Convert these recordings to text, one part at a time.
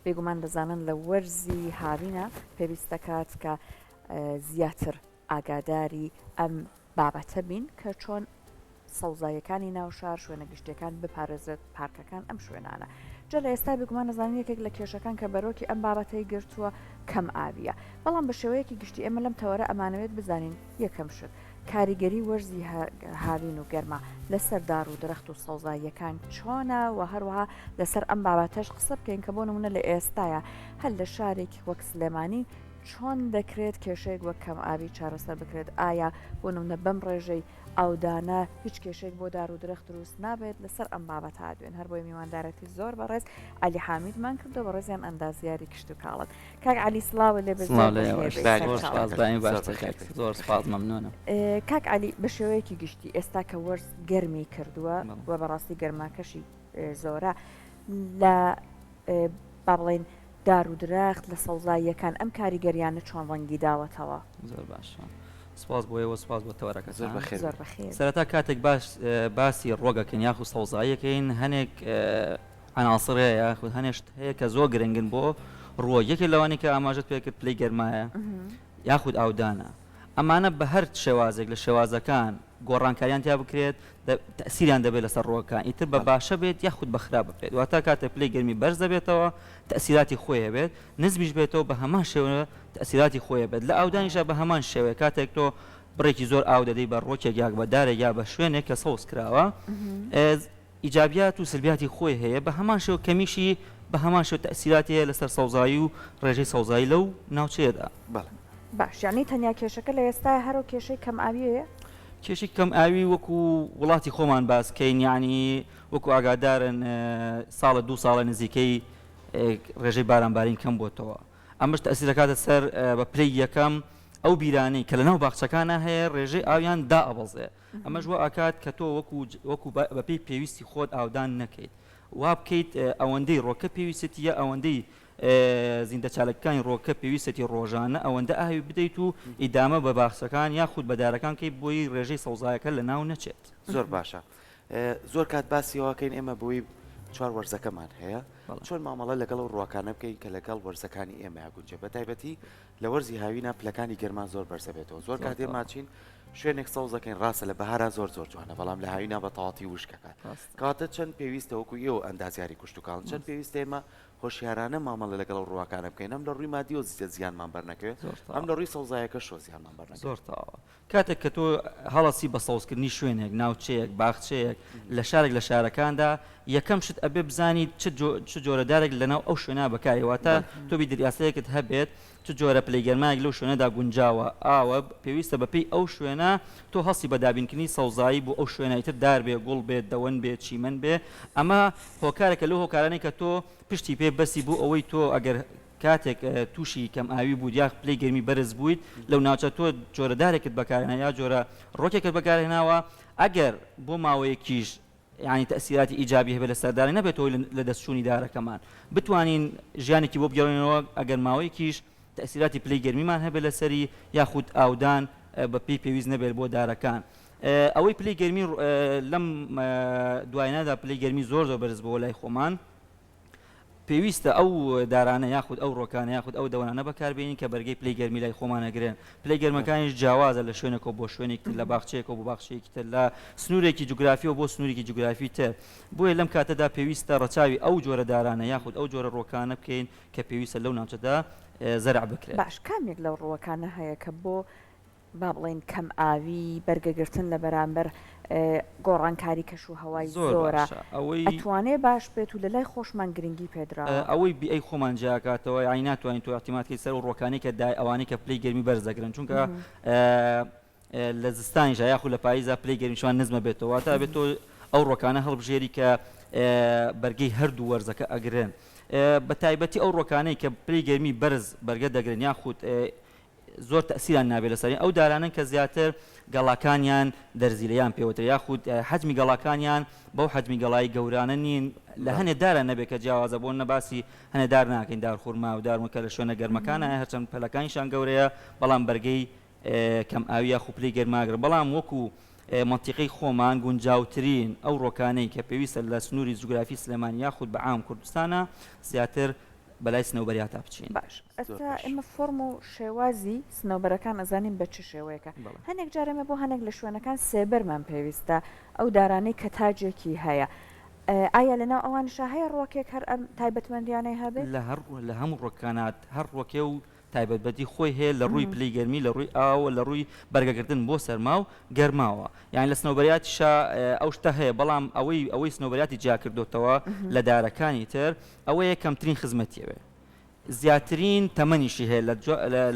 بێگومان دەزانن لە وەرزی هاوینە پێویست دەکات کە زیاتر ئاگاداری ئەم بابەتە بین کە چۆن سەوزایەکانی ناوشار شوێنە گشتەکان بپارێزێت پارکەکان ئەم شوێنانە. جا لە ئێستا بگومان نەزانین یەکێک لە کێشەکان کە بەرۆکی ئەم بابەتەی گرتووە کەم ئاویە، بەڵام بە شێوەیەکی گشتی ئێمە لەم تەوەرە ئەمانەوێت بزانین یەکەم شت کاریگەری وەرزی هاوین و گەرما لەسەر دار و درەخت و سەوزاییەکان چۆنە و هەروەها لەسەر ئەم بابەتەش قسە بکەین کە بۆ نمونە لە ئێستاە هەر لە شارێکی وەک سلێمانی چۆن دەکرێت کێشەیەک وەک کەم ئاوی چارەسەر بکرێت، ئایا بۆ نمونە بەم ڕێژەی ئاودانە هیچ کێشێک بۆ دار و درەخت دروست نابێت لەسەر ئەم بابەت هادوێن هەر بۆی میواندارەتی زۆر بەڕێز علی حامیدمان کردو بە ڕێزیان ئەندازیاری کشت و کاڵت. کاک علی سڵاوە لێ زۆر سپاس مەمنونە. کاک علی بە شێوەیەکی گشتی ئێستا کە وەرز گەرمی کردووە وە بەڕاستی گەرماکەشی زۆرە لە با بڵێن دار و درەخت لە سەوزاییەکان ئەم کاریگەریانە چۆن ڕەنگی داوەتەوە؟ زۆر باشە. سپاس بۆیەوە سپاس بۆ تەوەرەکە زۆر بەخێر. سەرەتا کاتێک باسی ڕۆگەکەن یاخود سەوزاییەکەین هەنێک عناصر هەیە یاخود هەنێشت هەیە کە زۆر گرنگن بۆ ڕۆ یەکێک لەوانی کە ئاماژەت پێکرد پلەی گەرمایە یاخود ئاودانە ئەمانە بە هەر شێوازێک لە شێوازەکان گۆڕانکاریان تیا بکرێت تەسیریان دەبێت لەسەر ڕۆکان ئیتر بە باشە بێت یاخود بە خراپ بێت واتە کاتێک پلەی گەرمی بەرز دەبێتەوە تەسیراتی خۆیە بێت نزمیش بێتەوە بە هەمان شێوە تەسیراتی خۆیە بێت لە ئاودانیشە بە هەمان شێوەیە کاتێک تۆ بڕێکی زۆر ئاو دەدەی بە ڕۆکێک یاک بە دارێک یا بە شوێنێک کە سەوز کراوە ئیجابیات و سلبیاتی خۆی هەیە بە هەمان شێوە کەمیشی بە هەمان شێوە تەسیراتی هەیە لەسەر سەوزایی و ڕێژەی سەوزایی لەو ناوچەیەدا. باش یعنی تەنیا کێشەکە لە ئێستا هەرو کێشەی کەم ئاویەیە؟ کێشی کەم ئاوی وەکو وڵاتی خۆمان باسکەین یعنی وەکو ئاگادارن ساڵە دو ساڵە نزیکەی ڕێژەی بارانبارین کەم بۆتەوە ئەمەش تەسیرەکاتە سەر بە پلەی یەکەم ئەو بیرانەی کە لەناو باخچەکانە هەیە ڕێژەی ئاویان دائەبەزێ ئەمەش وە ئاکات کە تۆ وەکو بەپێی پێویستی خۆت ئاودان نەکەیت وا بکەیت ئەوەندەی ڕۆکە پێویستێتی یا ئەوەندەی زیندە چالەکانی ڕۆکە پێویستێتی ڕۆژانە ئەوەندە ئاوی بدەیت و ئیدامە بە باخچەکان یاخود بەدارەکان کەی بۆی ڕێژەی سەوزایەکە لە ناو نەچێت. زۆر باشە زۆر کات باسیەوەکەین ئێمە بۆی چوار وەرزەکەمان هەیە چۆن مامەڵە لەگەڵ و ڕواکانە بکەین کە لەگەڵ وەرزەکانی ئێمە یاگونجێ بە تایبەتی لە وەرزی هاوینە پلەکانی گەرمان زۆر بەرزە بێتەوە زۆر کات ئێماچین شوێنێک سەوزەکەین ڕاستە لە بەهارا زۆر جوانە بەڵام لە هاوینا بە تەواتی وشکەکات کاتە چەند پێویستە وەکو ئێوە ئەندازیاری کوشت و کاڵن چەند پێویستە ئێمە هۆشیارانە مامەڵە لەگەڵ ڕواکانە بکەین ئەم لە ڕووی مادی و زیانمان بەرنەکەوێت ئەم لە ڕووی سەوزایەکە شۆ زیانمان بەرنەکەوێت. زۆر تاوە کاتێک کە تۆ هەڵەسی بە سەوزکردنی شوێنێک ناوچەیەک باخچەیەک لە شارێک لە شارەکاندا یەکەم شت ئەبێ بزانی چ جۆرەدارێک لەناو ئەو شوێنە بەکاریواتە تۆ بی دریاسەیەکت هەبێت چ جۆرە پلەیگەرمایەک لەو شوێنەدا گونجاوە ئاوە پێویستە بەپێی ئەو شوێنە تۆ هەستی بە دابینکردنی سەوزایی بۆ ئەو شوێنەیتر دار بێ گوڵ بێت دەوەن بێت چیمەن بێ ئەمە هۆکارێکە لەو هۆکارانەی کە تۆ پشتی پێ بەسی بوو ئەوەی تۆ ئەگەر کاتێک تووشی کەم ئاوی بوو یا پلەی گەرمی بەرز بوویت لەو ناوچە تۆ جۆرەدارێکت بەکارهێنا یا جۆرە ڕۆکێکت بەکارهێناوە ئەگەر بۆ ماوەیەکیش یعنی تەسیراتی ئیجابی هەبێت لە سەرداری نەبێتەوە لە دەستچوونی دارەکەمان بتوانین ژیانێکی بۆ بگەڕێنەوە ئەگەر ماوەیەکیش تەسیراتی پلەی گەرمیمان هەبێت لەسەری یاخود ئاودان بەپێی پێویست نەبێت بۆ دارەکان ئەوەی پلەی گەرمی لەم دوایانەدا پلەی گەرمی زۆر بەرز بۆ لای خۆمان پێویستە ئەو دارانە یاخود ئەو ڕۆکانە یاخود ئەو دەوانانە بەکاربێنین کە بەرگەی پلەی گەرمی لای خۆمانەگرێن پلەی گەرمەکانیش جیاوازە لە شوێنێکەوە بۆ شوێنێکتر لە باخچەیەکەوە بۆ باخچەیەکی تر لە سنوورێکی جوگرافیەوە بۆ سنوورێکی جوگرافی تر بۆیە لەم کاتەدا پێویستە ڕەچاوی ئەو جۆرە دارانە یاخود ئەو جۆرە ڕۆکانە بکەین کە پێویستە لەو ناوچەدا زەرع بکرێت. باش کامێک لەو ڕۆکانە هەیە کە بۆ با بڵێن کەم ئاوی بەرگەگرتن لە بەرامبەر گۆڕانکاری کەش و هەوای زۆرە ئەتوانێ باش بێت و لە لای خۆشمان گرنگی پێدراوە ئەوەی بیئەی خۆمان جیاکاتەوە یانی ناتوانین تۆ احتیماتکەی سەر و ڕۆکانەی کە دای ئەوانەی کە پلەی گەرمی بەرزەگرن چونکە لە زستانیش یاخود لە پاییزا پلەی گەرمیشوان نزمە بێتەوە تا بێت تۆ ئەو ڕۆکانە هەڵبژێری کە بەرگەی هەردوو وەرزەکە ئەگرن بە تایبەتی ئەو ڕۆکانەی کە پلەی گەرمی بەرز بەرگە دەگرن یاخود زۆر تەسیران نابێت لەسەری ئەو دارانن کە زیاتر گەڵاکانیان دەرزیلەیان پێوتر یاخود حجمی گەڵاکانیان بەو حجمی گەڵایی گەورانە نین لە هەنێ دارە نەبێت کە جیاوازە بۆ نەباسی هەنێ دار ناکەین دارخورما و دارمەکە لە شوێنە گەرمەکانە هەرچەند پەلەکانیشان گەورەیە بەڵام بەرگەی کەم ئاوی یا خوپلەی گەرماگرن بەڵام وەکو منتیقەی خۆمان گونجاوترین ئەو ڕۆکانەی کە پێویستە لە سنووری جوگرافی سلێمانی یاخود بە عام کوردستانە زیاتر بەلای سنەوبەریاتا بچین. باش ئەستا ئێمە فۆرم و شێوازی سنەوبەرەکان ئەزانین بە چ شێوەیەەکە هەندێک جارێمە بۆ هەندێک لە شوێنەکان سێبەرمان پێویستە ئەو دارانەی کە تاجێکی هەیە ئایا لەناو ئەوانشا هەیە ڕۆکێک هەر ئەم تایبەتمەندیانەی هەبێت لە هەموو ڕۆکانات هەر ڕۆکێ و تایبەتبەتی خۆی هەیە لە ڕووی پلی گەرمی لە ڕووی ئاوە لە ڕووی بەرگەگرتن بۆ سەرما و گەرماوە یان لە سنەوبەریاتیشا ئەو شتە هەیە بەڵام ئەوەی سنەوبەریاتی جیا کردوتەوە لە دارەکانی تر ئەوەیە کەمترین خزمەتیەوێ زیاترین تەمەنیشی هەیە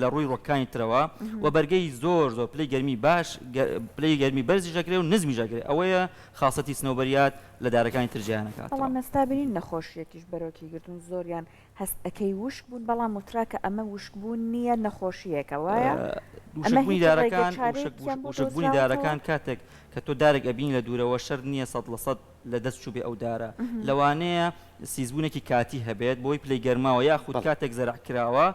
لە ڕووی ڕۆکانی ترەوە و بەرگەی زۆر پلی گەرمی باش پلی گەرمی بەرزی ژەگرێ و نزمی ژەگرێ ئەوەیە خاصەتی سنەوبەریات لە دارەکانی ترجیانەکات بەڵام مەستابینین نەخۆشیەکیش بەرەوکی گرتون زۆریان هەست ئەەکەی وشک بوون بەڵام وتراکە ئەمە وشکبوون نییە نەخۆشیەکە وایە وشکبوونی دارەکان کاتێک کە تۆ دارێک ئەبین لە دوورەوە شەر نییە 100% لە دەست چوبێ ئەو دارە لەوانەیە سیزبوونێکی کاتی هەبێت بۆی پلەی گەرماوە یاخود کاتێک زەرع کراوە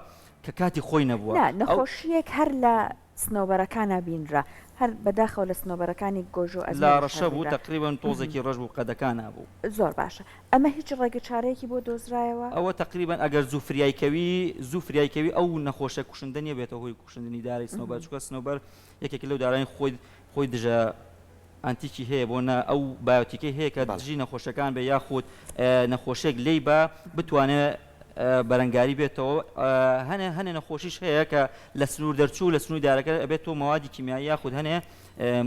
کە کاتی خۆی نەبووە نەخۆشیەک هەر لە سنەوبەرەکانە بینرا هەر بەداخەوە لە سنەوبەرەکانی گۆژۆ لا ڕەشە بوو تقریبان تۆزێکی ڕەش بوو قەدەکان نبوو زۆر باشە ئەمە هیچ ڕێگە چارەیەکی بۆ دۆزرایەوە ئەوە تقریبان ئەگەر زوو فریایکەوی ئەو نەخۆشە کوشندە نیە بێتە هۆی کوشندنی دارەی سنەوبەر چکە سنەوبەر یەکێک لەو دارانی خۆی دژە ئەنتیکی هەیە بۆ ئەو بایۆتیکەی هەیە کە دژی نەخۆشەکان بێ یاخود نەخۆشێک لێی بە بتوانێت بەرەنگاری بێتەوە هەنێ نەخۆشیش هەیە کە لە سنوور دەرچوو لە سنووری دارەکە ئەبێت تۆ مەوادی کیمیایی یاخود هەنێ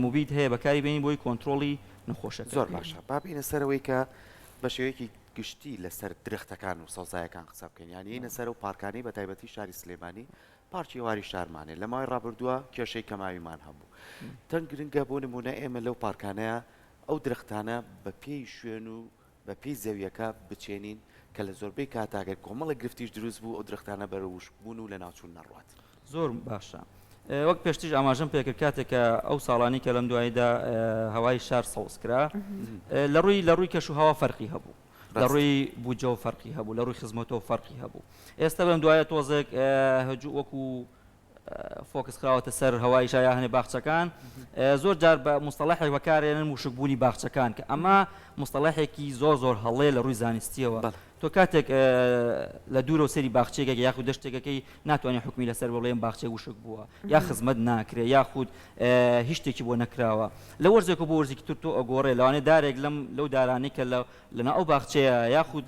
موبید هەیە بەکاری بینی بۆی کۆنتترۆلی نەخۆشەکە زۆر باشە بابینە سەرەوەی کە بە شێوەیەکی گشتی لەسەر درختەکان و سەوزایەکان قسە بکەین یانی اینە سەر و پارکانی بە تایبەتی شاری سلێمانی پارکی واری شارمانێ لە ماوەی ڕابردووە کێشەی کەماویمان هەبوو تەنگ گرنگە بۆ نمونە ئێمە لەو پارکانەیە ئەو درختانە بە پێی شوێن و بە پێی زەویەکە بچێنین کە لە زۆربەی کاتاگەر کۆمەڵە گرفتیش دروست بوو ئەو درختانە بەرەوش بوون و لە ناوچوون نەڕوات زۆر باشە وەک پێشتیش ئاماژەم پێکرد کاتێک کە ئەو ساڵانی کە لەم دواییدا هەوای شار سەوزکرا لە ڕووی کەش و هەوا فەرقی هەبوو لە ڕووی بوجە و فەرقی هەبوو لە ڕووی خزمەتەوە فەرقی هەبوو ئێستا بەم دوایە تۆزێک هەجوو وەکو فۆکس خراوەتە سەر هەوای شایە هەنێ باخچەکان زۆر جار بە مستەڵەحێک بەکارێنن وشکبوونی باخچەکان کە ئەمە مستەڵەحێکی زۆر هەڵەیە لە ڕووی زانستیەوە تۆ کاتێک لە دوورە سەری باخچێکێک یاخود دەشتێکەکەی ناتوانێت حکمی لەسەر بڵێن باخچێک وشک بووە یا خزمەت ناکرێ یاخود هیچ شتێکی بۆ نەکراوە لە وەرزێک بۆ وەرزێکی تر تۆ ئەگۆڕێ لەوانێ دارێک لەو دارانی کە لەنا ئەو باخچەیە یاخود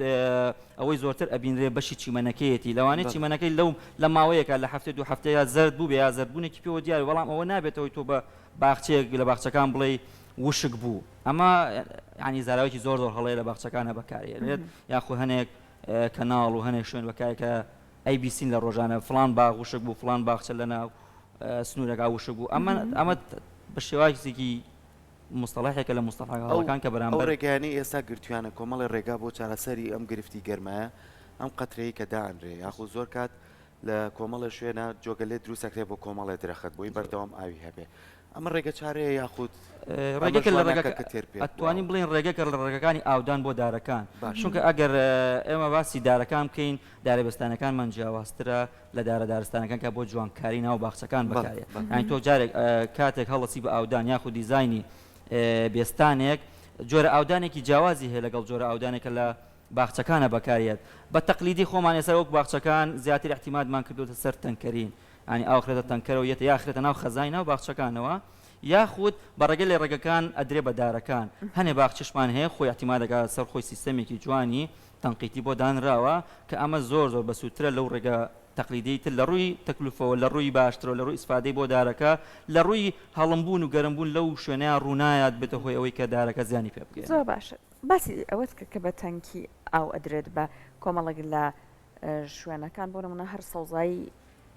ئەوەی زۆرتر ئەبینرێ بەشی چیمەنەکەیەتی لەوانێت چیمەنەکەی لە ماوەیەکە لە هەفتە دو هەفتەیە زرد بوو بێ یا زەردبوونێکی پێوە دیار بەڵام ئەوە نابێتەوەی تۆ بە باخچەیەک لە باخچەکان بڵێ وشک بوو ئەمە ینی زاراوێکی زۆر هەڵەیە لە باخچەکانە بەکارێنێت یاخود هەنێک کەناڵ و هەنێک شوێن بەکارێکە ABC لە ڕۆژانە فلان باغ وشک بوو فلان باخچە لەناو سنوورەکە وشک بوو ئەمە بە شێوازێکی مستەڵەحێکە لە مستەڵەحەکان کە بەرامبەر ڕێگەیانی ئێستا گرتویانە کۆمەڵی ڕێگا بۆ چارەسەری ئەم گرفتی گەرمایە ئەم قەترەیە کە دائەنرێ یاخود زۆر کات لە کۆمەڵە شوێنە جۆگەلێ دروستەکرێت بۆ کۆمەڵێ درەخت بۆی بەردەوام ئاوی هەبێ ئەمە ڕێگە چارەیە یاخود ڕێگەکە لە ڕێگەکە ئەتوانین بڵین ڕێگەکە لە ڕێگەکانی ئاودان بۆ دارەکان چونکە ئەگەر ئێمە باسی دارەکان بکەین دارەبستانەکانمان جیاوازترە لە دارستانەکان کە بۆ جوانکاری ناو باخچەکان بەکارێت یانی تۆ جارێک کاتێک هەڵەسی بە ئاودان یاخود دیزایانی بێستانێک جۆرە ئاودانێکی جیاوازی هەیە لەگەڵ جۆرە ئاودانێکە لە باخچەکانە بەکارێت بە تەقلیدی خۆمان ێستا وەک باخچەکان زیاتر احتیمادمان کردوتە سەر تەنکەرین ینی ئاوخرێتە تەنکەرەوە یەتە یاخرێتە ناو خەزای ناو باخچەکانەوە یاخود بەڕێگە لە ڕێگەکان ئەدرێ بە دارەکان هەنێ باخچەشمان هەیە خۆی احتیمادەکە سەر خۆی سیستەمێکی جوانی تەنقیتی بۆ دانراوە کە ئەمە زۆر بە سووترە لەو ڕێگە تەقلیدی تر لە ڕووی تەکلوفەوە لە ڕووی باشترەوە لە ڕووی ئیسفادەی بۆ دارەکە لە ڕووی هەڵمبوون و گەرمبوون لەو شوێنەیە ڕوونایەت بێتە هۆی ئەوەی کە دارەکە زیانی پێ بکەێت زۆر باشە باسی ئەوەت کە بە تەنکی ئاو ئەدرێت بە کۆمەڵێک لە شوێنەکان بۆ نمونە هەر سەوزایی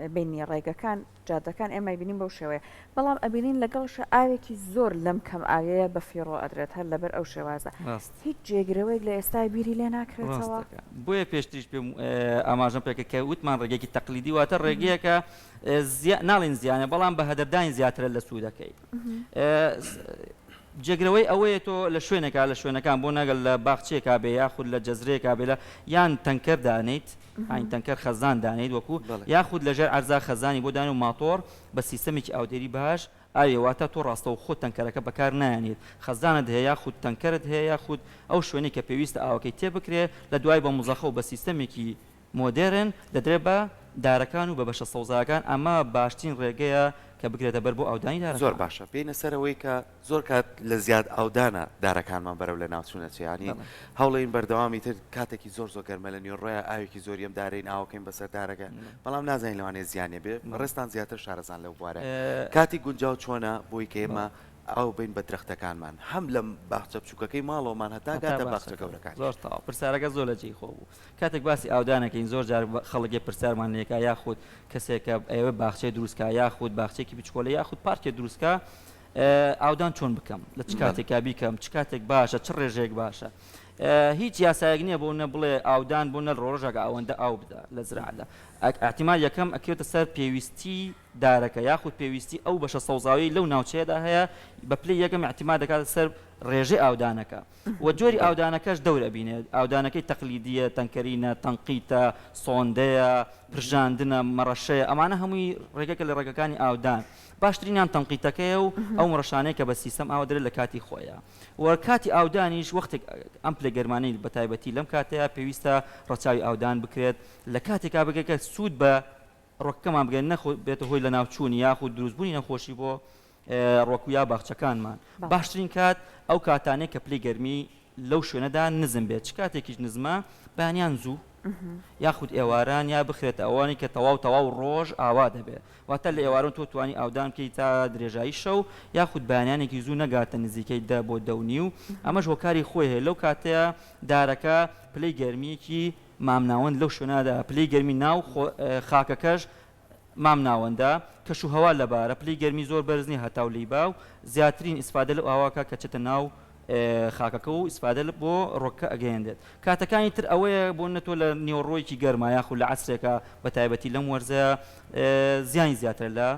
بینی ڕێگەکان جادەکان ئێمە بینین بەو شێوەیە بەڵام ئەبینین لەگەڵش ئاوێکی زۆر لەم کەم ئاوەیە بە فیڕۆ ئەدرێت هەر لەبەر ئەو شێوازە هیچ جێگرەوەیک لە ئێستا بیری لێ ناکرێتەوە بۆیە پێشتریش پێم ئاماژەم پێکە کە وتمان ڕێگەیەکی تەقلیدی واتە ڕێگەیەکە ناڵین زیانە بەڵام بە هەدەردانی زیاترە لە سوودەکەی جێگرەوەی ئەوەیە تۆ لە شوێنێکا لە شوێنەکان بۆ نەگەل لە باخچێکا بێ یاخود لە جەزرێکا بێ لە یان تەنکەر دانیت ئاین تەنکەر خەزان دانیت وەکو یاخود لەژێر ئەرزا خەزانی بۆ دان و ماتۆر بە سیستەمێکی ئاودێری باش ئاواتە تۆ ڕاستەوە خۆ تەنکەرەکە بەکار نایانێت خەزانت هەیە یاخود تەنکەرت هەیە یاخود ئەو شوێنی کە پێویستە ئاوەکەی تێ بکرێ لە دوای بە مزەخە و بە سیستەمێکی مۆدێرن دەدرێت بە دارەکان و بە بەشە سەوزاکان ئەمە باشترین ڕێگەیە کە بگرێتە بەر بۆ ئاودانی دارەکان. زۆر باشە پێینە سەرەوەی کە زۆر کات لە زیاد ئاودانە دارەکانمان بەرەو لە ناوچوونەچیانی هەوڵین بەردەوامی تر کاتێکی زۆر گەرمە لە نیۆڕۆیە ئاوێکی زۆریم دارین ئاوکەین بەسەر دارەکە بەڵام نازانین لەوانێ زیانێ بێ ڕێستان زیاتر شارەزان لەو بوارە کاتی گونجاو چۆنە بۆی کە ئێمە ئەو بین بە درەختەکانمان هەم لەم باخچە بچووکەکەی ماڵەوەمان هەتا گاتە باخچە گەورەکان زۆر تاوا پرسیارەکە زۆر لە جێی خۆ بوو کاتێک باسی ئاودانەکەین زۆر جار خەڵکی پرسیارمان لێکا یاخود کەسێکە ئێوە باخچەی دروستکە یاخود باخچێکی بچکۆلە یاخود پارکێ دروستکە ئاودان چۆن بکەم لە چ کاتێکا بیکەم چ کاتێک باشە چ ڕێژێک باشە هیچ یاسایەک نییە بۆ نە بڵێ ئاودان بۆ نە ڕۆژێک ئەوەندە ئاو بدە لە زراعەدا ئاحتیمال یەکەم ئەکرێتە سەر پێویستی دارەکە یاخود پێویستی ئەو بەشە سەوزاوی لەو ناوچەیەدا هەیە بە پلەی یەکەم احتیمال دەکاتە سەر ڕێژەی ئاودانەکە و جۆری ئاودانەکەش دەورە بینێت ئاودانەکەی تەقلیدیە تەنکەرینە تەنقیتە سۆندەیە پرژاندنە مەڕەشەیە ئەمانە هەمووی ڕێگەکە لە ڕێگەکانی ئاودان باشترینیان تەنقیتەکەیە و ئەو مڕەشانەیە کە بە سیستەم ئاوا دەرێت لە کاتی خۆیە و کاتی ئاودانیش وەختێک ئەم پلە گەرمانەی بە تایبەتی لەم کاتەیە پێویستە ڕەچاوی ئاودان بکرێت لە کاتێکا بگەکە سوود بە ڕۆکەمان بگەن بێتە هۆی لە ناوچوونی یاخود دروستبوونی نەخۆشی بۆ ڕۆکویا باخچەکانمان باشترین کات ئەو کاتانەی کە پلەی گەرمی لەو شوێنەدا نزم بێت چ کاتێکیش نزمە بەیانیان زوو یاخود ئێواران یا بخرێت ئەوانی کە تەواو ڕۆژ ئاوا دەبێت واتە لە ئێوارن تۆ توانی ئاودان بکەی تا درێژایی شەو یاخود بەیانێکی زوو نەگاتە نزیکەی دە بۆ دەونی و ئەمەش هۆکاری خۆی هەیە لەو کاتەیە دارەکە پلەی گەرمیەکی مامناوەند لەو شوێنەدا پلەی گەرمی ناو خاکەکەش مامناوەندە کەش و هەوا لەبارە پلەی گەرمی زۆر بەرزنی هەتاو لیبا و زیاترین ئیسفادە لە ئاواکە کە چێتە ناو خاکەکە و ئیسفادە بۆ ڕۆکە ئەگەیەندێت کاتەکانی تر ئەوەیە بۆ نەتۆ لە نیوەڕۆیەکی گەرما یاخود لە عەسرێکە بە تایبەتی لەم وەرزە زیانی زیاتر لە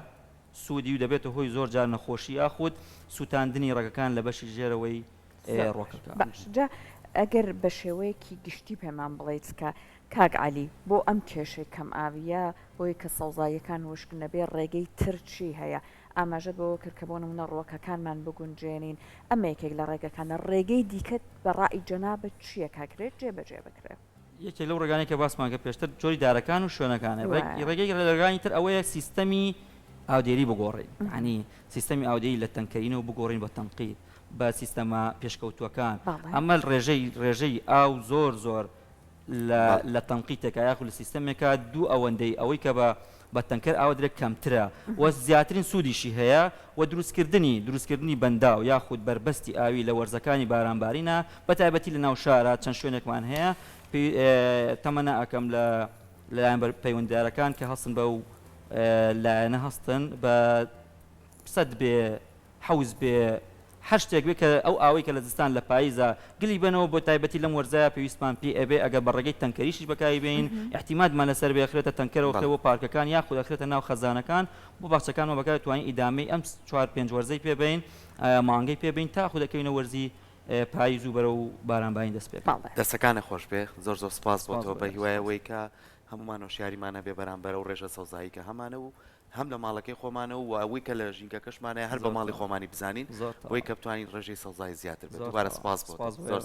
سوودی و دەبێتە هۆی زۆر جار نەخۆشی یاخود سووتاندنی ڕێگەکان لە بەشی ژێرەوەی ڕۆکەکە باشجا ئەگەر بە شێوەیەکی گشتی پێمان بڵێیت کە کاک عەلی بۆ ئەم کێشەی کەم ئاویە بۆی کە سەوزاییەکان وشک نەبێ ڕێگەی تر چی هەیە ئاماژەت بەوە کرد کە بۆ نمونە ڕۆکەکانمان بگونجێنین ئەمە یەکێک لە ڕێگەکانە ڕێگەی دیکەت بە ڕائی جەنابەت چییە کاکرێت جێبەجێ بکرێت یەکێک لەو ڕێگانەی کە باسمان کە پێشتر جۆری دارەکان و شوێنەکانە ڕێگەی لە ڕێگانی تر ئەوەیە سیستەمی ئاودێری بگۆڕین ینی سیستەمی ئاودێری لە تەنکەرینەوە بگۆڕین بە تەنقید بە سیستەمە پێشکەوتووەکان ئەمە ڕێژەی ئاو زۆر لە تەنقیتێکە یاخود لە سیستەمێکە دوو ئەوەندەی ئەوەی کە بە تەنکەر ئاوا درێک کەمترە وە زیاترین سوودیشی هەیە و دروستکردنی بەندا و یاخود بربەستی ئاوی لە وەرزەکانی بارانبارینە بە تایبەتی لە ناو شارە چەند شوێنێکمان هەیە تەمەنە ئەەکەم لەلایەن پەیوەنددارەکان کە هەستن بە و لایەنە هەستن بە سەد بێ حەوز بێ هەر شتێک بێت کە ئەو ئاوەی کە لە زستان لە پاییزە گلی بنەوە بۆ تایبەتی لەم وەرزایە پێویستمان پێ ئەبێ ئەگەر بە ڕێگەی تەنکەریشی بەکاری بین احتیمادمان لەسەر بێخرێتە تەنکەرەوە خێوە پارکەکان یاخود دەخرێتە ناو خەزانەکان بۆ باخچەکانەوە بەکار توانین ئیدامەی ئەم 4-5 وەرزەی پێبین مانگەی پێبین تا خودەکەوینە وەرزی پاییز و بەرە و بارانبارین دەست پێ دەستەکانە خۆش بێ زۆر سپاس بۆ تۆ بە هیوایەوەی کە هەمومان وشیاریمانە بێ بەرامبەر و ڕێژە سەوزایی کە هەمانە و هەم لە ماڵەکەی خۆمانە و ئەوەی کە لە ژینکە کەشمانەیە هەر بە ماڵی خۆمانی بزانین بۆی کە بتوانین ڕێژەی سەوزایی زیاتر بێت دووبارە سپاس بۆ زۆر